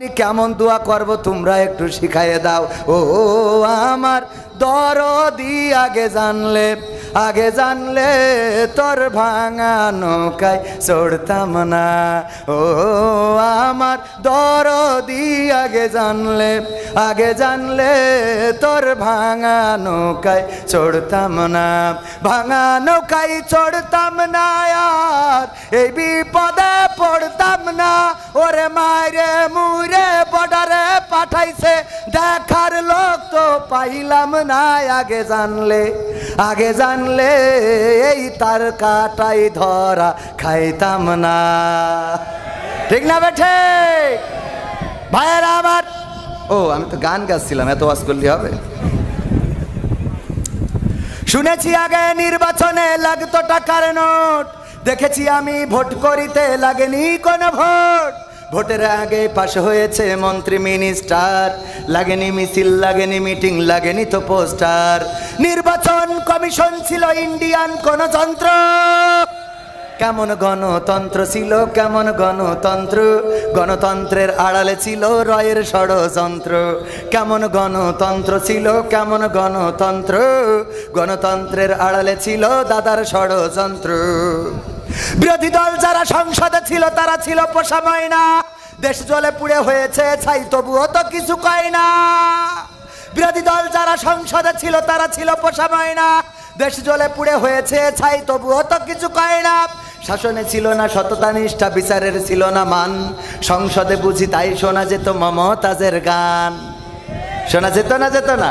কেমন দোয়া করব তোমরা একটু শিখাইয়ে দাও। ও আমার দরদি আগে জানলে তোর ভাঙা নৌকায় চড়তাম না। ও আমার দরদি আগে জানলে তোর ভাঙা নৌকায় চড়তাম না। ভাঙা নৌকায় চড়তাম না আর এই বিপদে পড়তাম না। ওরে মায়েরে মুরে বর্ডারে পাঠাইছে দেখার লোক তো পাইলাম না। আগে জানলে এই তার কাটাই ধরা খাইতাম না। ঠিক না বেঠে ভাইয়েরা আমার? ও আমি তো গান গাচ্ছিলাম, এত ওয়াজ করলে হবে? শুনেছি আগে নির্বাচনে লাগতো টাকার নোট, দেখেছি আমি ভোট করিতে লাগেনি কোনো ভোট। ভোটের আগে পাশ হয়েছে মন্ত্রী মিনিস্টার, লাগেনি মিছিল, লাগেনি মিটিং, লাগেনি তো পোস্টার। নির্বাচন কমিশন ছিল ইন্ডিয়ান গণতন্ত্র। কেমন গণতন্ত্র ছিল, কেমন গণতন্ত্র, গণতন্ত্রের আড়ালে ছিল রয়ের ষড়যন্ত্র। কেমন গণতন্ত্র ছিল, কেমন গণতন্ত্র, গণতন্ত্রের আড়ালে ছিল দাদার ষড়যন্ত্র। বিরোধী দল যারা সংসদে ছিল তারা ছিল পোষা ময়না, দেশ জলে পুড়ে হয়েছে ছাই তবুও তো কিছু কয় না। বিরোধী দল যারা সংসদে ছিল তারা ছিল পোষা ময়না, দেশ জলে পুড়ে হয়েছে ছাই তবুও তো কিছু কয় না। শাসনে ছিল না সততা নিষ্ঠা, বিচারের ছিল না মান, সংসদে বুঝি তাই শোনা যেত মমতাজের গান। শোনা যেত না